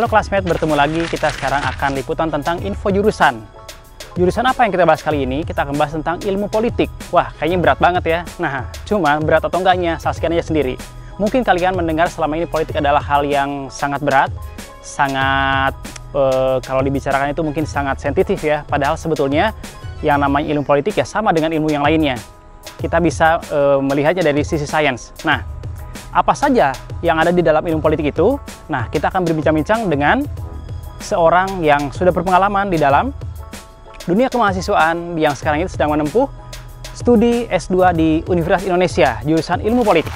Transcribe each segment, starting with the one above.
Halo classmate, bertemu lagi. Kita sekarang akan liputan tentang info jurusan. Jurusan apa yang kita bahas kali ini? Kita akan bahas tentang ilmu politik. Wah, kayaknya berat banget ya. Nah, cuma berat atau enggaknya, saksikan aja sendiri. Mungkin kalian mendengar selama ini politik adalah hal yang sangat berat, sangat, kalau dibicarakan itu mungkin sangat sensitif ya. Padahal sebetulnya yang namanya ilmu politik ya sama dengan ilmu yang lainnya. Kita bisa melihatnya dari sisi sains. Nah, apa saja yang ada di dalam ilmu politik itu? Nah, kita akan berbincang-bincang dengan seorang yang sudah berpengalaman di dalam dunia kemahasiswaan yang sekarang ini sedang menempuh studi S2 di Universitas Indonesia, jurusan ilmu politik.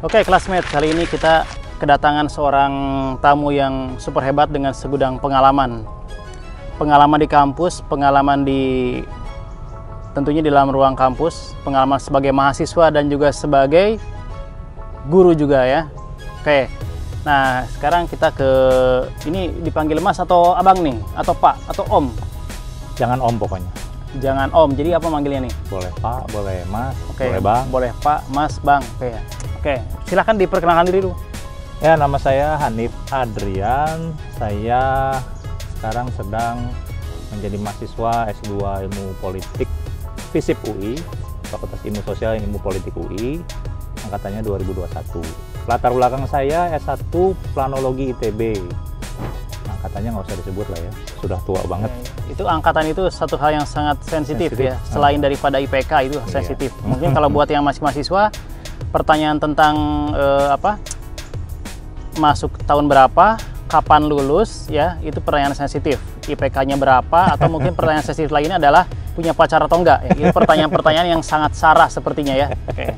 Oke, classmate, kali ini kita kedatangan seorang tamu yang super hebat dengan segudang pengalaman. Pengalaman di kampus, pengalaman tentunya di dalam ruang kampus, pengalaman sebagai mahasiswa dan juga sebagai guru juga ya. Oke, nah sekarang kita ini dipanggil mas atau abang nih? Atau pak? Atau om? Jangan om pokoknya. Jangan om, jadi apa manggilnya nih? Boleh pak, boleh mas, oke, boleh bang. Boleh pak, mas, bang. Oke ya. Oke, silahkan diperkenalkan diri dulu. Ya, nama saya Hanif Adrian. Saya sekarang sedang menjadi mahasiswa S2 Ilmu Politik FISIP UI, Fakultas Ilmu Sosial Ilmu Politik UI, angkatannya 2021. Latar belakang saya S1 Planologi ITB. Angkatannya nggak usah disebut lah ya, sudah tua banget. Itu angkatan itu satu hal yang sangat sensitif ya, selain daripada IPK itu sensitif. Mungkin kalau buat yang masih mahasiswa, pertanyaan tentang masuk tahun berapa, kapan lulus ya, itu pertanyaan sensitif. IPK-nya berapa, atau mungkin pertanyaan sensitif lainnya adalah punya pacar atau enggak ya. Itu pertanyaan-pertanyaan yang sangat sarah sepertinya ya. Oke.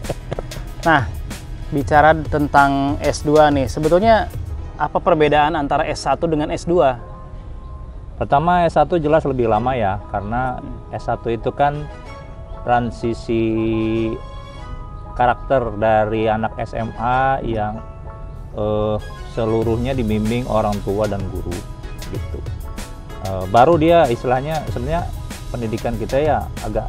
Nah, bicara tentang S2 nih, sebetulnya apa perbedaan antara S1 dengan S2? Pertama, S1 jelas lebih lama ya, karena S1 itu kan transisi karakter dari anak SMA yang seluruhnya dibimbing orang tua dan guru gitu. Baru dia istilahnya, sebenarnya pendidikan kita ya agak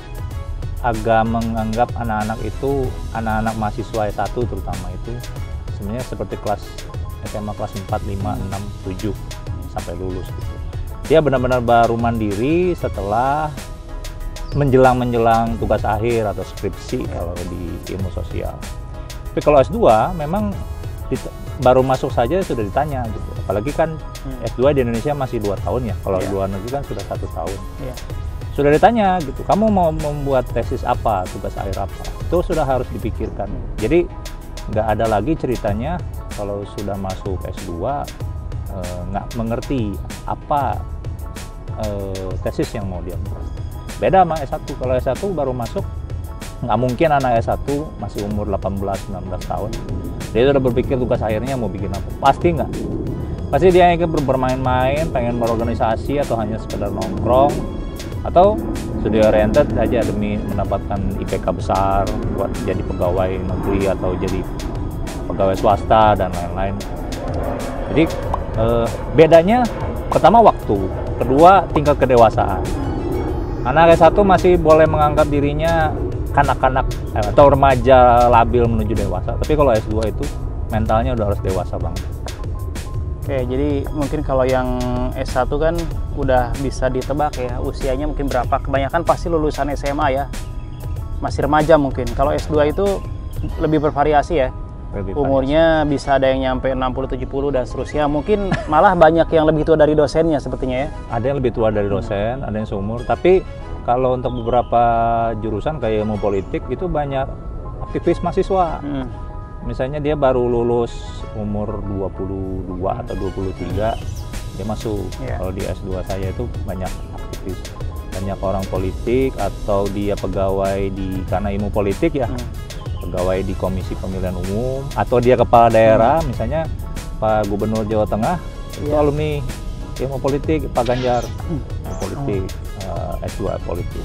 menganggap anak-anak itu, anak-anak mahasiswa S1 terutama itu sebenarnya seperti kelas SMA kelas 4, 5, 6, 7 sampai lulus gitu. Dia benar-benar baru mandiri setelah menjelang tugas akhir atau skripsi kalau di ilmu sosial. Tapi kalau S2 memang baru masuk saja sudah ditanya gitu. Apalagi kan S2 di Indonesia masih 2 tahun ya. Kalau luar negeri kan sudah 1 tahun. Sudah ditanya gitu, kamu mau membuat tesis apa, tugas akhir apa? Itu sudah harus dipikirkan. Jadi nggak ada lagi ceritanya kalau sudah masuk S2 nggak mengerti apa tesis yang mau dia buat. Beda sama S1. Kalau S1 baru masuk, nggak mungkin anak S1 masih umur 18-19 tahun dia sudah berpikir tugas akhirnya mau bikin apa. Pasti nggak. Pasti dia ingin bermain-main, pengen berorganisasi atau hanya sekedar nongkrong, atau studi oriented saja demi mendapatkan IPK besar buat jadi pegawai negeri atau jadi pegawai swasta dan lain-lain. Jadi bedanya pertama waktu, kedua tingkat kedewasaan. Anak S1 masih boleh menganggap dirinya kanak-kanak atau remaja labil menuju dewasa. Tapi kalau S2 itu mentalnya udah harus dewasa banget. Oke, jadi mungkin kalau yang S1 kan udah bisa ditebak ya, usianya mungkin berapa. Kebanyakan pasti lulusan SMA ya, masih remaja mungkin. Kalau S2 itu lebih bervariasi ya. Umurnya bisa ada yang nyampe 60-70 dan seterusnya. Mungkin malah banyak yang lebih tua dari dosennya sepertinya ya. Ada yang lebih tua dari dosen, ada yang seumur. Tapi kalau untuk beberapa jurusan kayak ilmu politik itu banyak aktivis mahasiswa. Misalnya dia baru lulus umur 22 atau 23, dia masuk. Kalau di S2 saya itu banyak aktivis, banyak orang politik atau dia pegawai karena ilmu politik ya. pegawai di Komisi Pemilihan Umum, atau dia kepala daerah, misalnya Pak Gubernur Jawa Tengah itu alumni ilmu politik, Pak Ganjar ilmu politik, S2 politik,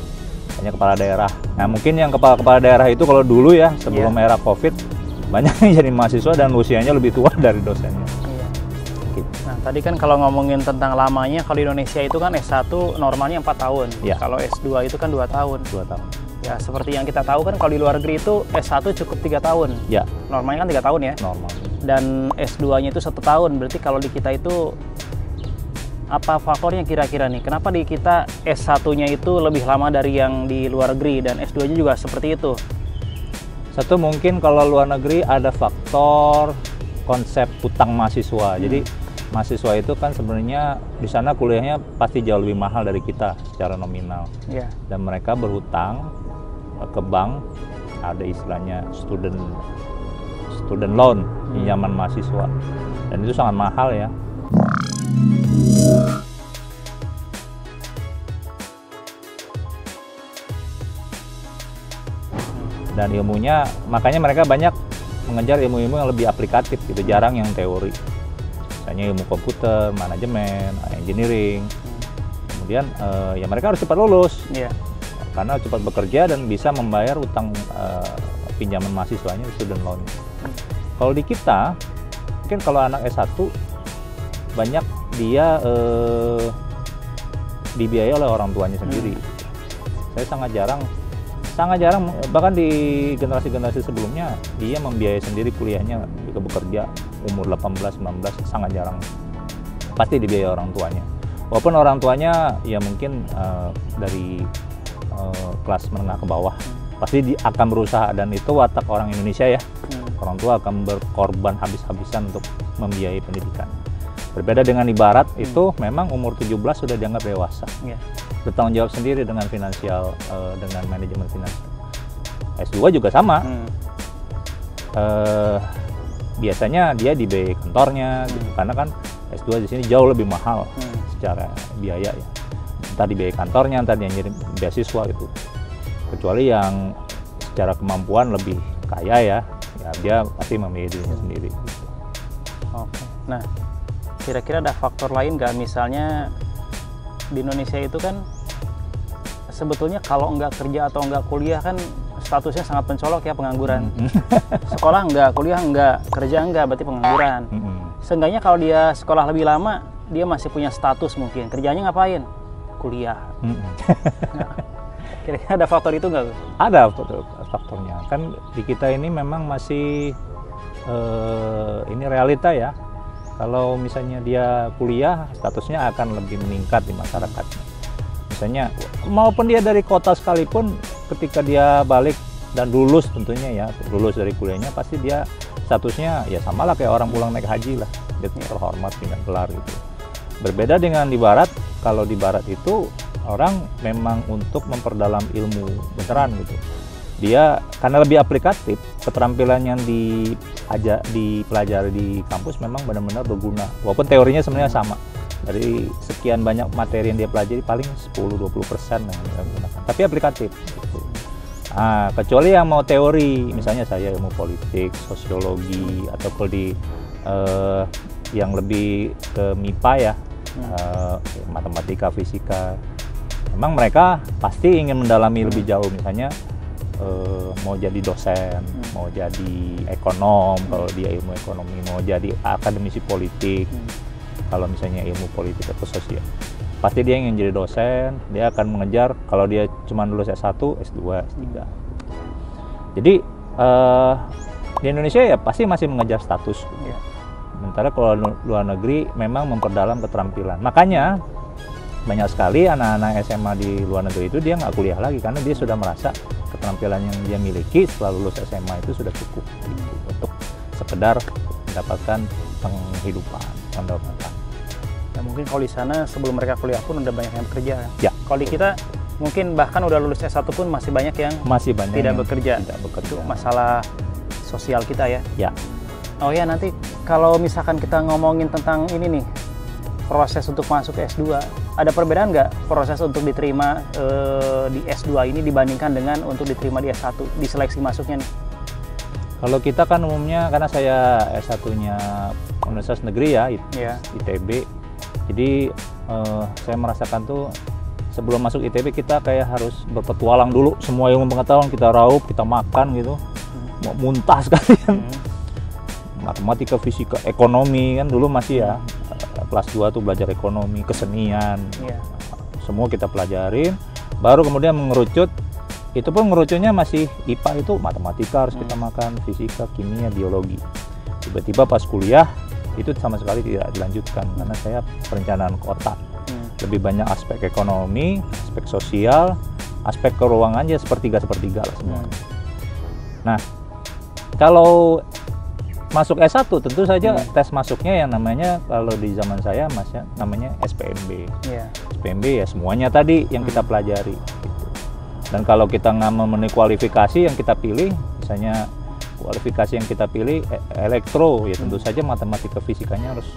hanya kepala daerah. Nah mungkin yang kepala daerah itu kalau dulu ya sebelum era COVID banyak yang jadi mahasiswa dan usianya lebih tua dari dosennya. Nah, tadi kan kalau ngomongin tentang lamanya, kalau di Indonesia itu kan S1 normalnya 4 tahun. Ya. Kalau S2 itu kan 2 tahun. 2 tahun. Ya, seperti yang kita tahu kan kalau di luar negeri itu S1 cukup 3 tahun. Ya. Normalnya kan 3 tahun ya. Normal. Dan S2-nya itu 1 tahun. Berarti kalau di kita itu apa faktornya kira-kira nih? Kenapa di kita S1-nya itu lebih lama dari yang di luar negeri dan S2-nya juga seperti itu? Satu mungkin kalau luar negeri ada faktor konsep utang mahasiswa. Jadi mahasiswa itu kan sebenarnya di sana kuliahnya pasti jauh lebih mahal dari kita secara nominal. Yeah. Dan mereka berhutang ke bank, ada istilahnya student loan, pinjaman mahasiswa. Dan itu sangat mahal ya. Dan ilmunya, makanya mereka banyak mengejar ilmu-ilmu yang lebih aplikatif gitu, jarang yang teori. Misalnya ilmu komputer, manajemen, engineering. Kemudian ya mereka harus cepat lulus. Yeah. Karena cepat bekerja dan bisa membayar utang pinjaman mahasiswanya, student loan. Kalau di kita, mungkin kalau anak S1 banyak dia dibiayai oleh orang tuanya sendiri. Saya sangat jarang, bahkan di generasi-generasi sebelumnya dia membiayai sendiri kuliahnya jika bekerja umur 18-19, sangat jarang. Pasti dibiayai orang tuanya. Walaupun orang tuanya ya mungkin dari kelas menengah ke bawah, pasti akan berusaha, dan itu watak orang Indonesia ya. Orang tua akan berkorban habis-habisan untuk membiayai pendidikan. Berbeda dengan di Barat, itu memang umur 17 sudah dianggap dewasa. Bertanggung jawab sendiri dengan finansial, dengan manajemen finansial. S2 juga sama. Biasanya dia dibiayai kantornya, gitu. Karena kan S2 di sini jauh lebih mahal secara biaya ya. Entah dibiayai kantornya, entah dia ngirim beasiswa gitu. Kecuali yang secara kemampuan lebih kaya ya dia pasti membiayai dirinya sendiri. Gitu. Oke. Nah, kira-kira ada faktor lain nggak? Misalnya di Indonesia itu kan sebetulnya kalau nggak kerja atau nggak kuliah kan statusnya sangat mencolok ya, pengangguran. Sekolah nggak, kuliah nggak, kerja nggak, berarti pengangguran. Seenggaknya kalau dia sekolah lebih lama, dia masih punya status mungkin. Kerjanya ngapain? Kuliah. Nah, kira-kira ada faktor itu nggak? Ada faktornya. Kan di kita ini memang masih ini realita ya. Kalau misalnya dia kuliah, statusnya akan lebih meningkat di masyarakatnya. Misalnya, maupun dia dari kota sekalipun, ketika dia balik dan lulus tentunya ya, lulus dari kuliahnya, pasti dia statusnya ya samalah kayak orang pulang naik haji lah. Dia terhormat dengan gelar gitu. Berbeda dengan di Barat, kalau di Barat itu orang memang untuk memperdalam ilmu beneran gitu. Dia karena lebih aplikatif, keterampilan yang dipelajari di kampus memang benar-benar berguna. Walaupun teorinya sebenarnya sama. Dari sekian banyak materi yang dia pelajari paling 10-20% yang dia gunakan. Tapi aplikatif gitu. Nah, kecuali yang mau teori, misalnya saya ilmu politik, sosiologi, atau kalau di yang lebih ke MIPA ya, matematika, fisika. Memang mereka pasti ingin mendalami lebih jauh, misalnya mau jadi dosen, mau jadi ekonom kalau dia ilmu ekonomi, mau jadi akademisi politik kalau misalnya ilmu politik atau sosial. Pasti dia ingin jadi dosen, dia akan mengejar kalau dia cuma lulus S1, S2, S3. Jadi di Indonesia ya pasti masih mengejar status. Sementara kalau luar negeri memang memperdalam keterampilan. Makanya banyak sekali anak-anak SMA di luar negeri itu dia nggak kuliah lagi karena dia sudah merasa keterampilan yang dia miliki setelah lulus SMA itu sudah cukup gitu, untuk sekedar mendapatkan penghidupan, pendapatan. Ya mungkin kalau di sana sebelum mereka kuliah pun udah banyak yang bekerja. Ya. Kalau di kita mungkin bahkan udah lulus S1 pun masih banyak yang tidak bekerja. Itu masalah sosial kita ya. Ya. Oh ya, nanti kalau misalkan kita ngomongin tentang ini nih, proses untuk masuk ke S2, ada perbedaan nggak proses untuk diterima di S2 ini dibandingkan dengan untuk diterima di S1, di seleksi masuknya nih? Kalau kita kan umumnya, karena saya S1-nya Universitas Negeri ya, ITB. Jadi saya merasakan tuh sebelum masuk ITB kita kayak harus berpetualang dulu, semua ilmu pengetahuan kita raup, kita makan gitu, mau muntah sekalian. Matematika, fisika, ekonomi kan dulu masih ya, kelas 2 tuh belajar ekonomi, kesenian, semua kita pelajarin. Baru kemudian mengerucut, itu pun ngerucutnya masih IPA, itu matematika harus kita makan, fisika, kimia, biologi. Tiba-tiba pas kuliah itu sama sekali tidak dilanjutkan karena saya perencanaan kota. Lebih banyak aspek ekonomi, aspek sosial, aspek keuangan aja sepertiga lah semua. Nah, kalau masuk S1 tentu saja tes masuknya yang namanya, kalau di zaman saya masih namanya SPMB. SPMB ya semuanya tadi yang kita pelajari gitu. Dan kalau kita nggak memenuhi kualifikasi yang kita pilih, misalnya kualifikasi yang kita pilih elektro, ya tentu saja matematika fisikanya harus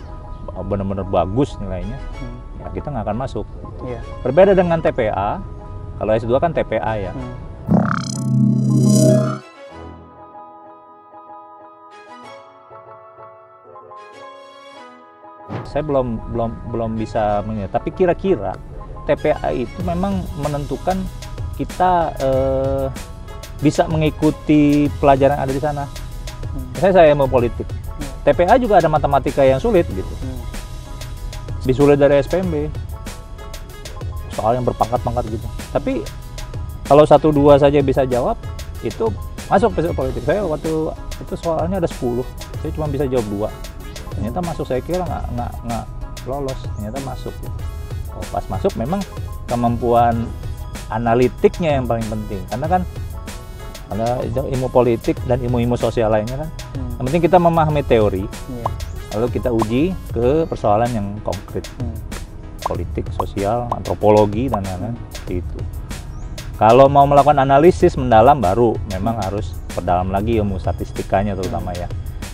benar-benar bagus nilainya, ya kita nggak akan masuk. Berbeda dengan TPA, kalau S2 kan TPA ya. Saya belum bisa menilai, tapi kira-kira TPA itu memang menentukan kita bisa mengikuti pelajaran yang ada di sana. Saya ilmu politik, TPA juga ada matematika yang sulit gitu, lebih sulit dari SPMB, soal yang berpangkat-pangkat gitu. Tapi kalau 1-2 saja bisa jawab, itu masuk fisik politik. Saya waktu itu soalnya ada 10, saya cuma bisa jawab 2. Ternyata masuk, saya kira nggak lolos, ternyata masuk. Oh, pas masuk memang kemampuan analitiknya yang paling penting, karena kan ada ilmu politik dan ilmu-ilmu sosial lainnya kan. Yang penting kita memahami teori, lalu kita uji ke persoalan yang konkret, politik, sosial, antropologi dan lain-lain itu. Kalau mau melakukan analisis mendalam baru memang harus perdalam lagi ilmu statistikanya terutama ya.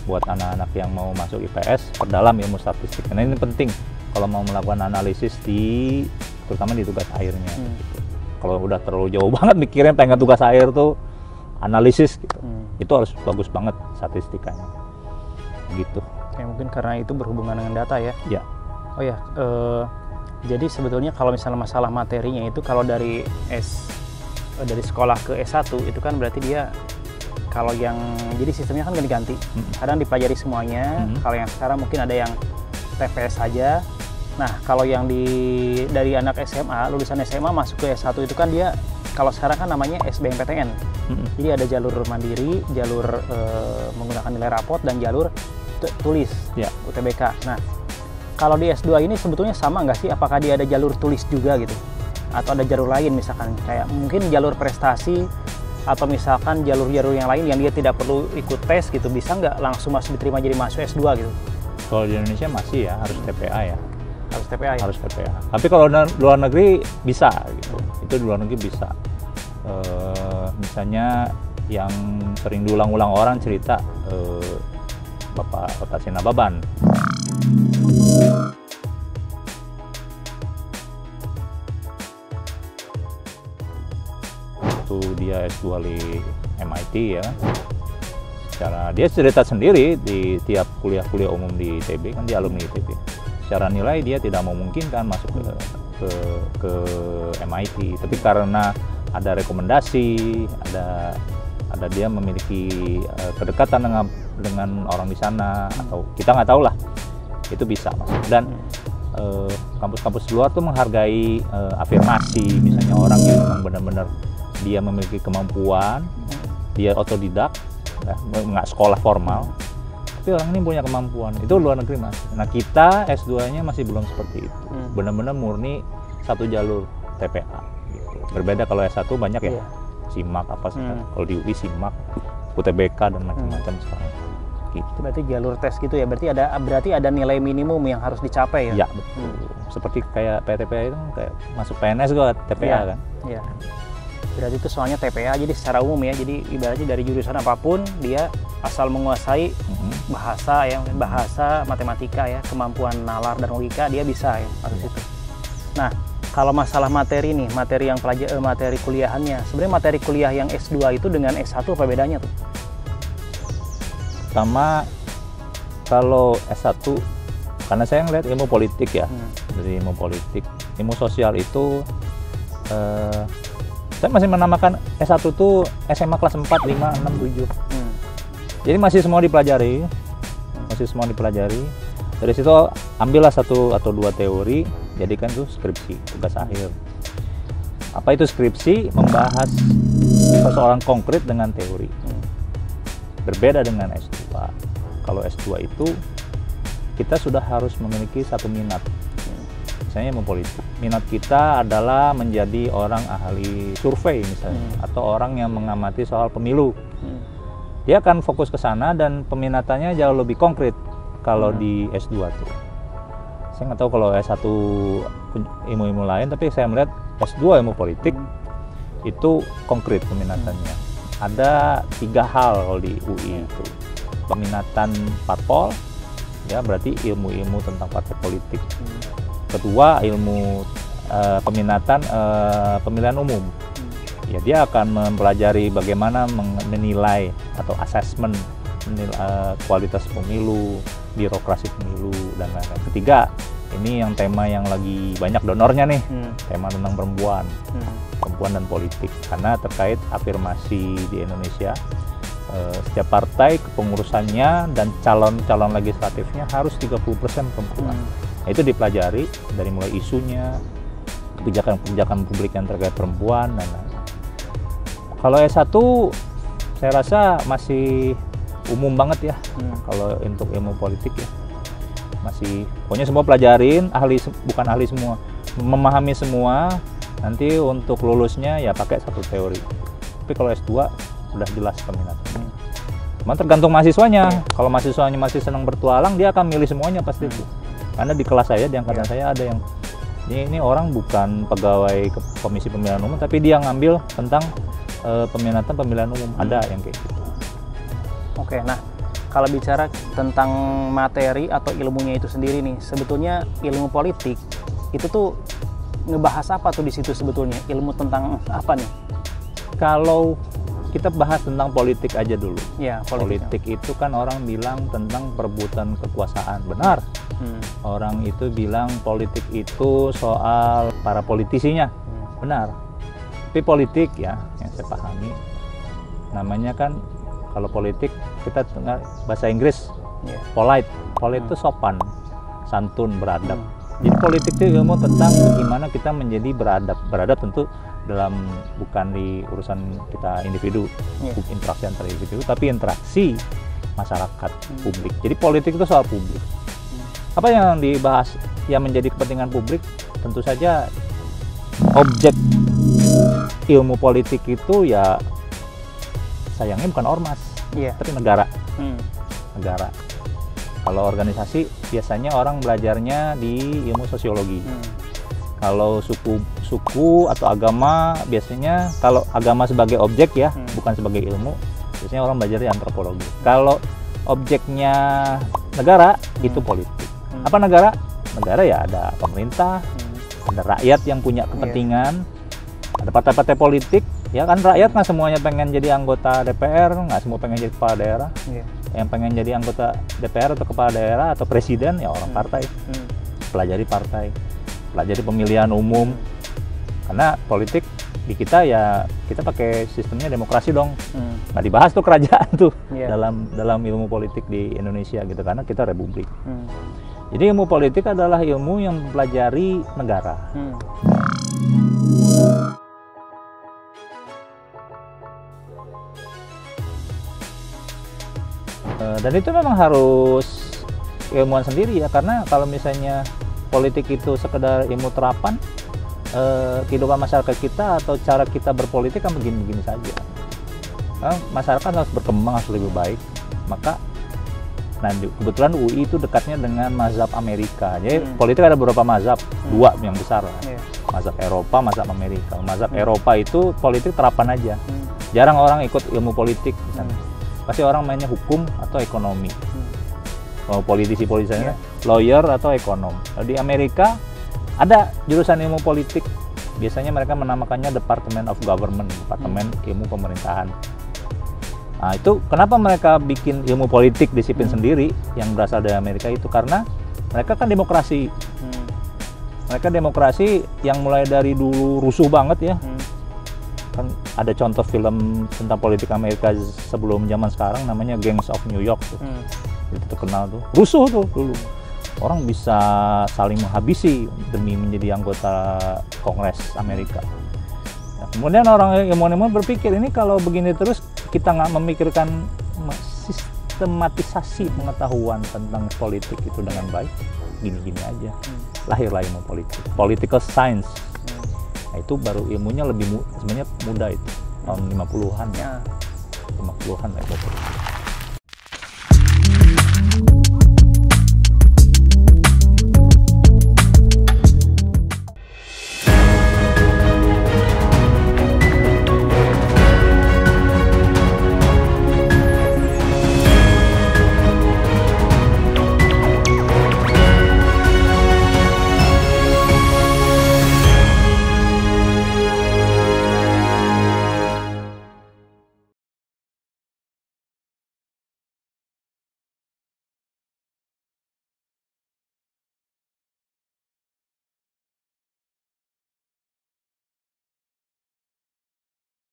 Buat anak-anak yang mau masuk IPS, perdalam ilmu statistik. Karena ini penting kalau mau melakukan analisis terutama di tugas akhirnya. Gitu. Kalau udah terlalu jauh banget mikirnya pengen tugas akhir tuh analisis gitu, itu harus bagus banget statistikanya. Gitu. Ya, mungkin karena itu berhubungan dengan data ya. Ya. Oh ya, jadi sebetulnya kalau misalnya masalah materinya itu kalau dari sekolah ke S1 itu kan berarti dia, kalau yang jadi sistemnya kan ganti-ganti, kadang dipelajari semuanya. Kalau yang sekarang mungkin ada yang TPS saja. Nah, kalau yang dari anak SMA, lulusan SMA masuk ke S1 itu kan dia, kalau sekarang kan namanya SBMPTN. Jadi ada jalur mandiri, jalur menggunakan nilai rapot, dan jalur tulis, UTBK. Nah, kalau di S2 ini sebetulnya sama nggak sih? Apakah dia ada jalur tulis juga gitu? Atau ada jalur lain misalkan, kayak mungkin jalur prestasi, atau misalkan jalur-jalur yang lain yang dia tidak perlu ikut tes gitu, bisa nggak langsung masuk diterima jadi mahasiswa S2 gitu? Kalau di Indonesia masih ya, harus TPA ya. Harus TPA ya? Harus TPA. Tapi kalau luar negeri bisa gitu, itu di luar negeri bisa. Misalnya yang sering diulang-ulang orang cerita, Bapak Otasin Nababan. Dia S2 di MIT ya, dia cerita sendiri di tiap kuliah umum di ITB, kan dia alumni ITB. Secara nilai dia tidak memungkinkan masuk ke MIT, tapi karena ada rekomendasi, ada dia memiliki kedekatan dengan orang di sana, atau kita nggak tahu lah, itu bisa masuk. Dan kampus-kampus luar tuh menghargai afirmasi, misalnya orang yang memang benar-benar dia memiliki kemampuan, dia otodidak, nggak sekolah formal, tapi orang ini punya kemampuan, itu luar negeri mas. Nah kita S2-nya masih belum seperti itu, benar-benar murni satu jalur TPA. Gitu. Berbeda kalau S1 banyak ya, SIMAK apa sih, kalau di UI SIMAK, UTBK dan macam-macam sekarang. Gitu. Berarti jalur tes gitu ya, berarti ada nilai minimum yang harus dicapai ya? Ya betul, seperti kayak PTPA itu kayak masuk PNS juga TPA kan? Iya. Berarti itu soalnya TPA, jadi secara umum ya, jadi ibaratnya dari jurusan apapun dia asal menguasai bahasa, matematika ya, kemampuan nalar dan logika, dia bisa ya masuk situ. Nah, kalau masalah materi nih, materi kuliahannya, sebenarnya materi kuliah yang S2 itu dengan S1 apa bedanya tuh? pertama kalau S1, karena saya ngeliat ilmu politik ya, dari ilmu politik, ilmu sosial itu saya masih menamakan S1 tuh SMA kelas 4, 5, 6, 7. Jadi masih semua dipelajari, Dari situ ambillah 1 atau 2 teori, jadikan itu skripsi, tugas akhir. Apa itu skripsi? Membahas persoalan konkret dengan teori. Berbeda dengan S2. Kalau S2 itu kita sudah harus memiliki satu minat. Misalnya ilmu politik. Minat kita adalah menjadi orang ahli survei misalnya, atau orang yang mengamati soal pemilu. Dia akan fokus ke sana dan peminatannya jauh lebih konkret kalau di S2 tuh. Saya nggak tahu kalau S1 ilmu-ilmu lain, tapi saya melihat S2 ilmu politik itu konkret peminatannya. Ada 3 hal kalau di UI itu. Peminatan parpol, ya berarti ilmu-ilmu tentang partai politik. Kedua, ilmu peminatan pemilihan umum. Ya, dia akan mempelajari bagaimana menilai atau assessment kualitas pemilu, birokrasi pemilu, dan lain-lain. Ketiga, ini yang tema yang lagi banyak donornya nih, tema tentang perempuan dan politik, karena terkait afirmasi di Indonesia. Setiap partai kepengurusannya dan calon legislatifnya harus 30% perempuan. Nah, itu dipelajari dari mulai isunya, kebijakan publik yang terkait perempuan, dan lain-lain. Kalau S1 saya rasa masih umum banget ya, kalau untuk ilmu politik ya. Masih, pokoknya semua pelajarin, bukan ahli semua, memahami semua, nanti untuk lulusnya ya pakai 1 teori. Tapi kalau S2 udah jelas peminatannya. Cuma tergantung mahasiswanya. Kalau mahasiswanya masih senang bertualang, dia akan milih semuanya pasti itu. Karena di kelas saya, di angkatan saya ada yang ini orang bukan pegawai Komisi Pemilihan Umum, tapi dia ngambil tentang peminatan pemilihan umum. Ada yang kayak gitu. Oke, nah kalau bicara tentang materi atau ilmunya itu sendiri nih, sebetulnya ilmu politik itu tuh ngebahas apa tuh di situ sebetulnya? Ilmu tentang apa nih? Kalau kita bahas tentang politik aja dulu. Ya, politik itu kan orang bilang tentang perebutan kekuasaan. Benar. Orang itu bilang politik itu soal para politisinya. Benar. Tapi politik ya, yang saya pahami, namanya kan kalau politik kita bahasa Inggris, polite itu sopan, santun, beradab. Jadi politik itu ilmu tentang bagaimana kita menjadi beradab tentu dalam, bukan di urusan kita individu, interaksi antar individu, tapi interaksi masyarakat, publik. Jadi politik itu soal publik. Apa yang dibahas yang menjadi kepentingan publik? Tentu saja objek ilmu politik itu ya sayangnya bukan ormas, tapi negara. Negara. Kalau organisasi biasanya orang belajarnya di ilmu sosiologi. Kalau suku atau agama biasanya, kalau agama sebagai objek ya, bukan sebagai ilmu, biasanya orang belajar di antropologi. Kalau objeknya negara itu politik. Apa negara? Negara ya ada pemerintah, ada rakyat yang punya kepentingan, ada partai-partai politik. Ya kan rakyat nggak semuanya pengen jadi anggota DPR, nggak semua pengen jadi kepala daerah. Yang pengen jadi anggota DPR atau kepala daerah atau presiden ya orang partai. Pelajari partai, pelajari pemilihan umum. Karena politik di kita ya kita pakai sistemnya demokrasi dong. Nggak dibahas tuh kerajaan tuh dalam ilmu politik di Indonesia gitu, karena kita republik. Jadi ilmu politik adalah ilmu yang mempelajari negara. Dan itu memang harus ilmuwan sendiri ya, karena kalau misalnya politik itu sekedar ilmu terapan, kehidupan masyarakat kita atau cara kita berpolitik kan begini-begini saja. Masyarakat harus berkembang, harus lebih baik. Maka kebetulan UI itu dekatnya dengan mazhab Amerika. Jadi politik ada beberapa mazhab, 2 yang besar. Mazhab Eropa, mazhab Amerika. Mazhab Eropa itu politik terapan aja. Jarang orang ikut ilmu politik misalnya. Pasti orang mainnya hukum atau ekonomi. Kalau politisi-politisinya lawyer atau ekonom. Di Amerika ada jurusan ilmu politik. Biasanya mereka menamakannya Department of Government, Departemen Ilmu Pemerintahan. Nah itu kenapa mereka bikin ilmu politik disiplin sendiri yang berasal dari Amerika itu, karena mereka kan demokrasi. Mereka demokrasi yang mulai dari dulu rusuh banget ya. Kan ada contoh film tentang politik Amerika sebelum zaman sekarang namanya Gangs of New York tuh. Itu terkenal tuh. Rusuh tuh dulu. Orang bisa saling menghabisi demi menjadi anggota Kongres Amerika. Nah, kemudian orang ilmuwan berpikir, ini kalau begini terus kita nggak memikirkan sistematisasi pengetahuan tentang politik itu dengan baik, gini-gini aja. Lahirlah ilmu politik, political science. Nah, itu baru ilmunya lebih sebenarnya muda itu, tahun 50-an ya. 50-an lah itu.